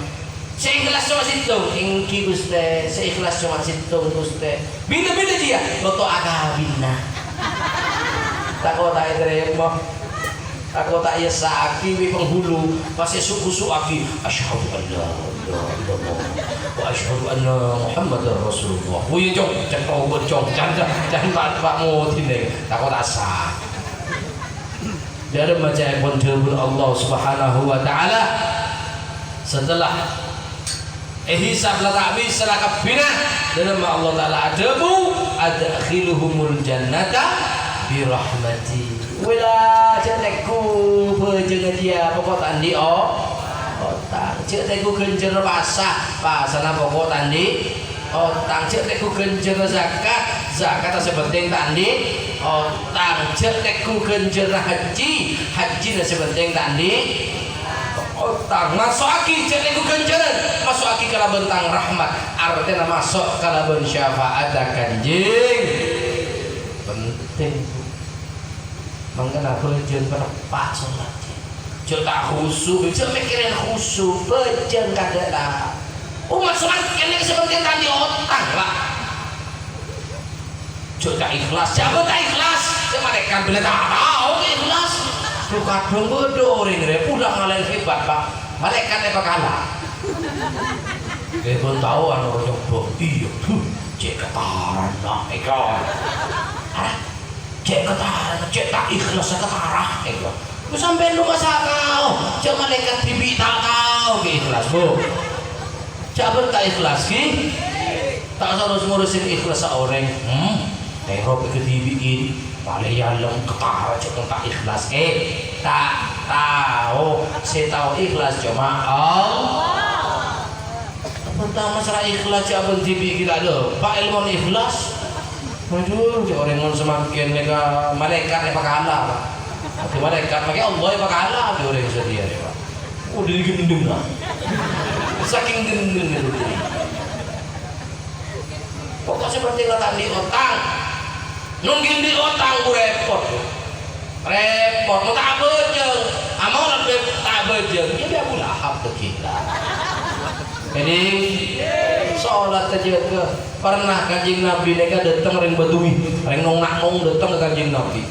seikhlas cuma situ ingki Gusti seikhlas cuma situ Gusti bina-bina dia loto agabina takut tak terima takut tak yasaki wi penghulu pasti suku aki asyhadu an la ilaha illallah wa asyhadu anna muhammadar rasulullah wih jong cekau bocong jangan pak mutin deh takut asa dari macam pun Allah subhanahu wa ta'ala setelah hisab la ta'bi salaka bina dalam Allah taala adabu adkhiluhumul jannata bi rahmati wala janaku bejenga dia pokok tandi otang cek teku genjer pasana pokok tandi otang cek teku genjer zakat sepenting tandi otang cek teku genjer haji sepenting tandi utang masuk aki cek ku kenceun masuk aki kala bentang rahmat artinya masuk kala ben syafaat kanjing penting mangkana bejeun penepak salat cek tak khusyuk cek mikirin khusyuk bejeun kadang umat salat kene seperti tadi utang lah cek tak ikhlas jago tak ikhlas cek mereka bila tak tahu ikhlas lu kadang bodoh orang ini udah ngalahin hebat pak malaikat apa kalah dia pun tahu anak orang nyoba iya cek ketaran lah ikhlas cek ketaran cek tak ikhlas ketarah ikhlas lu sampai lu masa kau cek malaikat bibi tak tahu ikhlas bu cek apa tak ikhlas ki tak harus ngurusin ikhlas seorang terop ke bibi ini paling yalam ketara cek tak ikhlas tak tahu saya tahu ikhlas cuma Allah pertama masalah ikhlas cek apa bibi kita ada pak ilmu ikhlas waduh cek orang yang semakin mereka malaikat apa kalah tapi malaikat pakai Allah apa kalah di orang sedia pak udah digendeng lah saking gendeng itu pokoknya seperti kata di utang nungguin di utang ku repot mau tak bejeng amal lebih tak bejeng ya dia pula hab kita jadi sholat aja ke pernah kanjeng Nabi mereka datang ring badui ring nong datang ke kanjeng Nabi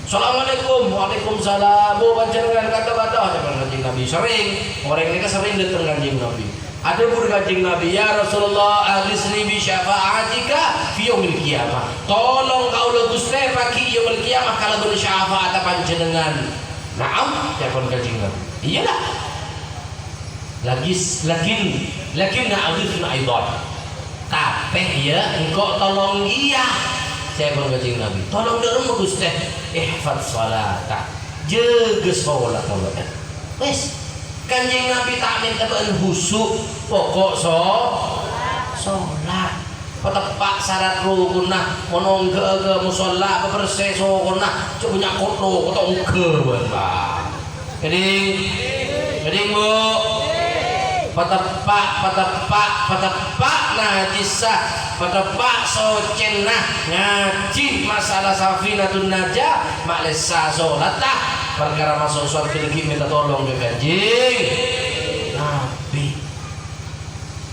Assalamualaikum waalaikumsalam bu panjenengan kata-kata kanjeng Nabi sering orang mereka sering datang kanjeng Nabi ada pun kanjeng Nabi ya Rasulullah aghisni bi syafa'atika fi yaumil qiyamah tolong kaula Gusti pagi yaumil qiyamah kalau bersyafaat panjenengan naam telepon kanjeng Nabi iyalah lakin na'rifna aidan tapi ya engkau tolong dia telepon kanjeng Nabi tolong derem Gusti ihfaz salata jaga salat kaula wes kanjeng Nabi tak minta khusyuk pokok sholat petepak syarat rukunah monongge ke musola bebersih sokunah coba nyakut lo kota ungge pak jadi bu petepak najisah petepak socenah ngaji masalah safinatun najah maklesa sholat lah perkara masuk suatu lagi minta tolong ke kanjeng Nabi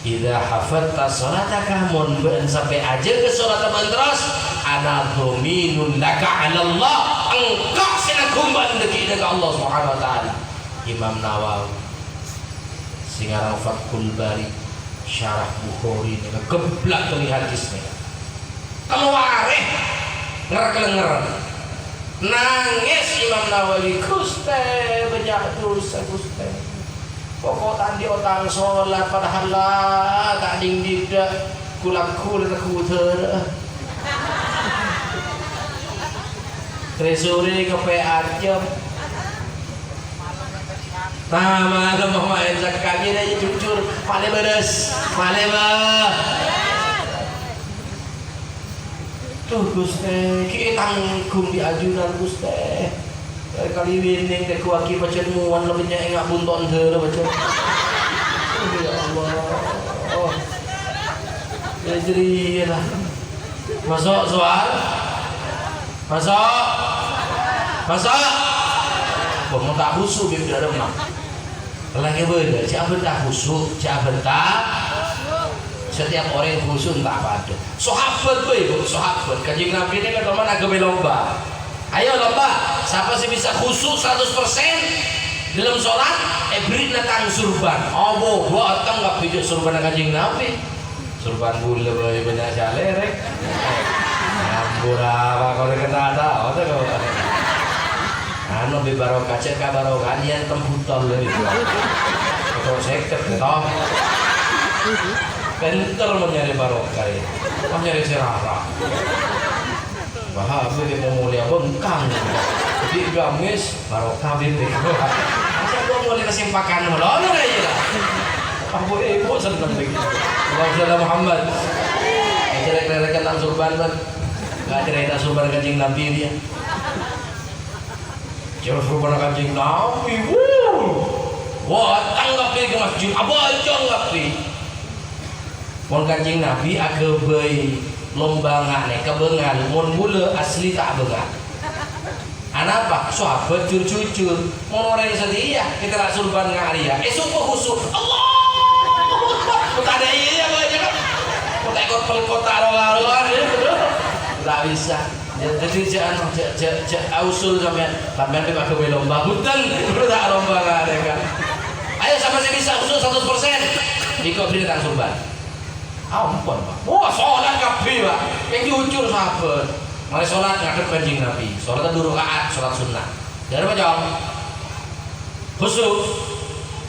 idza hafadta salataka mun ben sampai aja ke salat terus ana dhaminun laka 'ala Allah engkau sinakum bandeki ke Allah Subhanahu wa taala Imam Nawawi singarang Fathul Bari syarah Bukhari ini geblak teuing hadisnya kamu wareh ngerekelengeran nangis Imam Nawawi Gusti banyak dosa Gusti pokok tadi otang sholat padahal lah tak ding tidak kulak-kulak kuter tresuri kepe ajem nama ada mau main zakami aja jujur paling beres paling tuh Gusti kita tanggung di ajunan Gusti kali winning teh kuaki pacen muan lebihnya enggak bunton teu pacen ya Allah ya jadi lah masuk soal masuk mau tak khusyuk di dalam mah lagi bener siapa tak khusyuk siapa tak setiap orang yang khusyuk tak ada sahabat bu sahabat kanjeng Nabi ini kan teman agak lomba ayo lomba siapa sih bisa khusyuk 100% dalam sholat beri natang surban oh buat atang nggak pijak surban kanjeng Nabi surban gula banyak jalerek apa kalau kena ada kau anu be barokah cek ka barokah dia temputol leuy atau seket gitu kental mencari barokah ya nyari serara bahasa dia mau mulia bengkang jadi gamis barokah bebek masa gua mulai kesimpakan melonong aja lah aku ibu seneng begitu Allahumma Muhammad cerita tentang surban kan nggak cerita surban kanjeng Nabi dia cerita surban kanjeng Nabi wah tanggapi ke masjid abajang ngapi mun Kanjeng Nabi ageubeuy lomba ngane kebeungan mun mule asli tak beungan anapa sahabat jujur mun orang sedia kita nak surban ngaria subuh khusuk Allah tak ada iya aja kan tak ikut pelkota rolar tak bisa jadi jangan usul sampean tapi pakai lomba hutan tak lomba ngare kan ayo sama saya bisa usul 100% ikut beli tang surban ampun Pak wah sholat kapi Pak yang jujur sahabat mari sholat ngadep Kanjeng Nabi sholat 2 rakaat sholat sunnah dari apa jawab khusyuk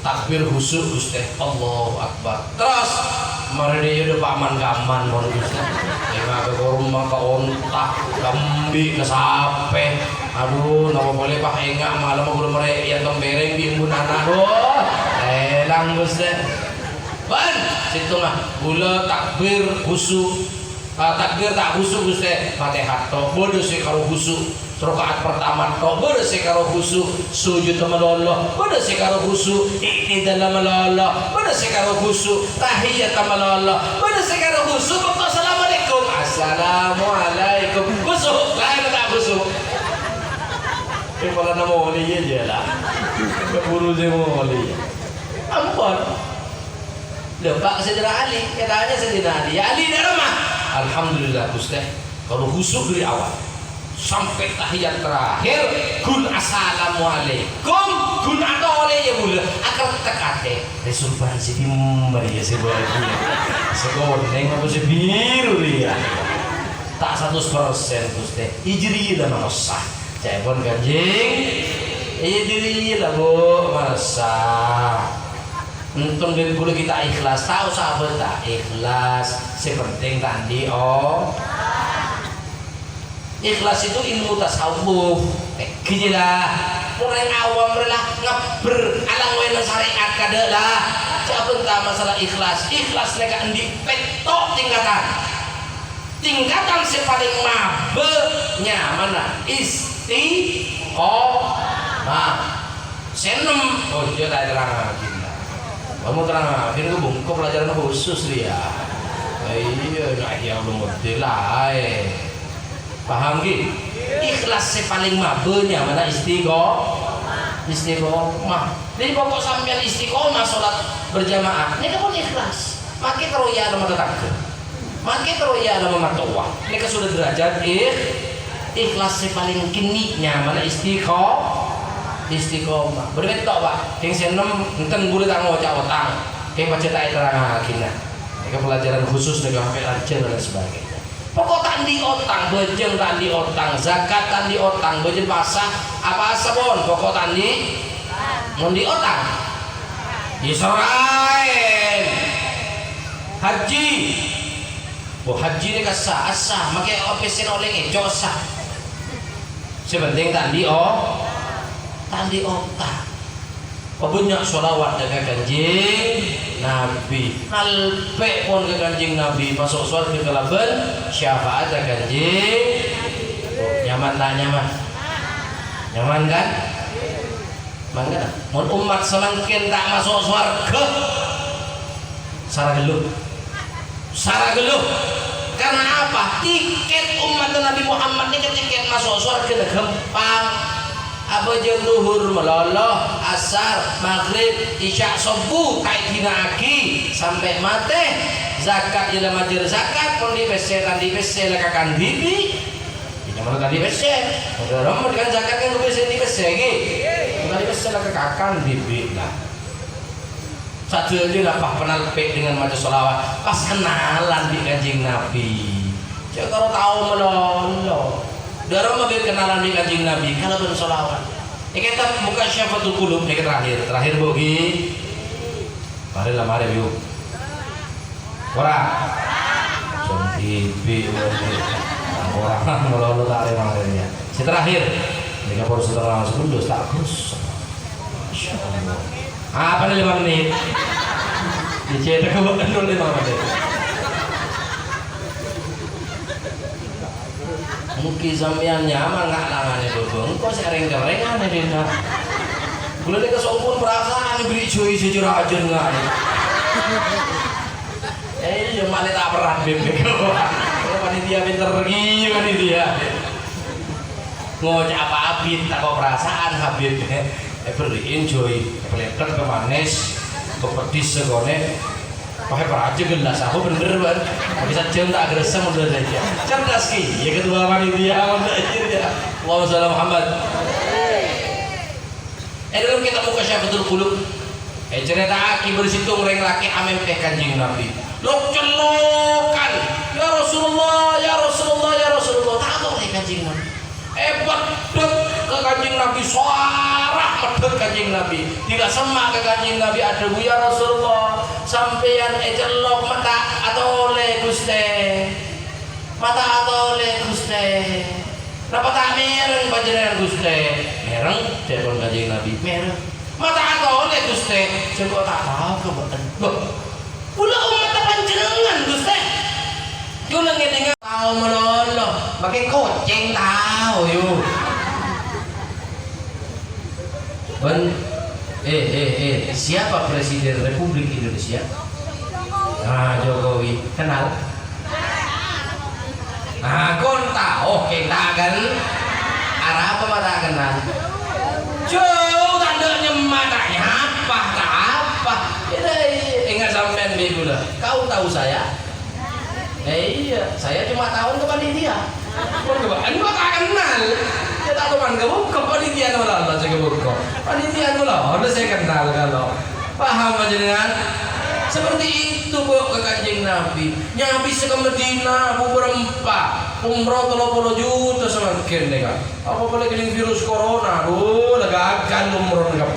takbir khusyuk Gusti Allahu Akbar terus mari dia udah paman gaman mon Gusti enggak ke rumah ke ontak kambing ke sape aduh nama boleh Pak enggak malam udah mereka yang tembereng di embun anak doh elang Gusti ban situ mah gula takbir khusyuk takbir tak khusyuk Gusti Fatihah to bodoh sih karo khusyuk rakaat pertama to bodoh sih karo khusyuk sujud melolo bodoh sih karo khusyuk i'tidal melolo bodoh sih karo khusyuk tahiyat melolo bodoh sih karo khusyuk assalamualaikum assalamualaikum khusyuk lain tak khusyuk kalau nama oli aja lah keburu je oli ampun Pak Saudara Ali, katanya Saudara Ali, ya Ali dari rumah. Alhamdulillah Gusti, kalau khusyuk dari awal sampai tahiyat terakhir, kun assalamualaikum, kun atau oleh ya bulu, akal tekate, resurban si timber ya si bulu, segoneng apa si biru dia, tak 100% Gusti, hijri lah manusia, cepon Kanjeng, hijri lah bu masa. Untung dari kulit kita ikhlas tahu sahabat tak ikhlas sepenting tadi ikhlas itu ilmu tasawuf gini lah mulai awam lah ngeber alang wena syariat kada lah siapa tak masalah ikhlas mereka di petok tingkatan sepaling mabenya mana istiqomah senem dia tak terang lagi kamu terang akhirnya gue bungkuk pelajaran khusus dia iya nggak ya belum ngerti lah paham gitu ikhlas paling mabenya mana istiqomah jadi pokok sampean istiqomah sholat berjamaah ini kan pun ikhlas makin teroya sama tetangga makin teroya sama matowa ini kan sudah derajat ikhlas paling kini mana istiqomah berbetok Pak yang senem enten boleh tak ngocak otang yang baca tak terang akhirnya ini pelajaran khusus dengan HP lancar dan sebagainya pokok tandi otang bejeng tandi otang zakat tandi otang bejeng pasah apa sabon pokok tandi ngondi otang diserahin haji haji ini kasah asah makanya opesin oleh ngejok sah sebenting tandi tandi otak banyak sholawat dengan Kanjeng Nabi alpe pun ke Kanjeng Nabi masuk surga ke kelaban syafaat ke Kanjeng nyaman tak nyaman kan mangga mun umat semakin tak masuk surga sarah geluh karena apa tiket umat Nabi Muhammad ini tiket masuk surga gampang apa jam luhur meloloh asar maghrib isya subuh kayak dinaki sampai mate zakat dalam majer zakat pun di PC tadi PC lah kakan bibi ini mana tadi PC udah ramai kan zakat kan PC di PC tadi PC lah kakan bibi lah satu aja lah pak kenal pek dengan maca sholawat pas kenalan di Kanjeng Nabi jadi kalau tahu meloloh Darah mobil kenalan di Kanjeng Nabi kalau bersolawat. Ini kita buka Syafatul Qulub ini terakhir bogi. Mari yuk. Orang. Jom orang melulu tak ada si terakhir. Ini baru setengah 10 tak kus. Apa nih 5 menit? Dicetak ke bukan 5 menit. Mungkin sampean nyaman nggak langannya dulu, engkau sering kerengan deh Bulan ini kesompun perasaan beri cuy sejarah aja nggak. Ini cuma tak peran bebek. Panitia pinter pergi panitia. Ngocak apa abit tak kau perasaan habib. Beri enjoy, pelepet kemanis, kepedis segone. Pakai peraja gelas aku bener banget. Bisa jam tak agresif udah saja. Cerdas ki. Ya kedua panitia ya. Allahumma shalli Muhammad. Dalam kita muka syafatul qulub. Cerita aki bersitung reng laki amen teh Kanjeng Nabi. Lok celokan. Ya Rasulullah, ya Rasulullah, ya Rasulullah. Tak tahu teh Kanjeng Nabi. Pedek ke Kanjeng Nabi, suara pedek Kanjeng Nabi. Tidak semak ke Kanjeng Nabi ada bu ya Rasulullah. Sampeyan celok mata atau oleh Guste. Mata atau oleh Guste. Napa tak mereng panjenengan Guste? Mereng telepon Kanjeng Nabi, mereng. Mata atau oleh Guste? Coba tak tahu kebetulan. Loh, pula umat panjenengan Guste. Yo nang ngene tahu melolo, pakai kucing tahu yo. Siapa Presiden Republik Indonesia? Nah, Jokowi, kenal? Nah, kon tahu, oke, tak kan? Arah apa mata kenal? Jauh tandanya matanya apa? Tak apa? Ingat sampean begitu lah. Kau tahu saya? Iya, saya cuma tahun ke panitia. Kau tak kenal. Saya tak teman kamu ke panitia nolak lah saya kebuka. Panitia nolak, udah saya kenal kalau. Paham aja dengan? Seperti itu bu ke Kanjeng Nabi. Nyabis ke Medina, bu berempat. Umroh 30 juta semakin deh kan. Apa boleh kena virus corona? Gagal umroh nggak.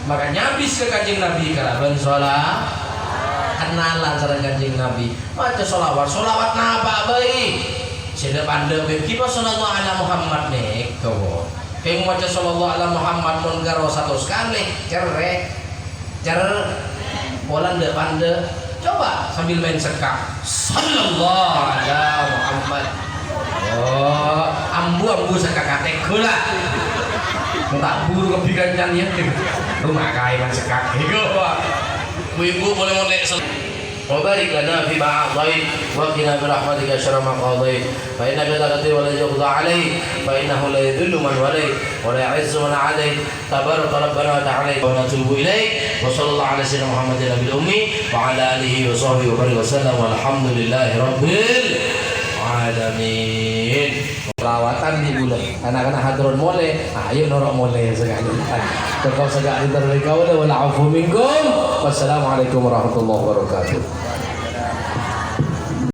Maka nyabis ke Kanjeng Nabi kalau sholat. Kenalan sareng Kanjeng Nabi. Maca sholawat napa baik. Sila pandai kita sallallahu ala Muhammad nih kau. Kayak maca sallallahu ala Muhammad pun karo satu sekali cerek. Polan de pandai. Coba sambil main sekak. Sallallahu ala Muhammad. Oh, ambu sekak katek gula. Tak buru kebigancan ya. Rumah kaya man sekak iku. Ibu boleh molek وبارك لنا فيما أعطيت وقنا برحمتك شر ما قضيت فإنك تقضي ولا يقضى عليك فإنه لا يذل من وليت ولا يعز من عليت تبارك ربنا وتعالى ونتوب إليك وصلى الله على سيدنا محمد النبي الأمي وعلى آله وصحبه وبارك وسلم والحمد لله رب العالمين. Perawatan di bulan anak-anak hadron mole, ayo norok mole sekali. Tekau sekali terlebih dahulu. Wal afu minkum. Wassalamualaikum warahmatullahi wabarakatuh.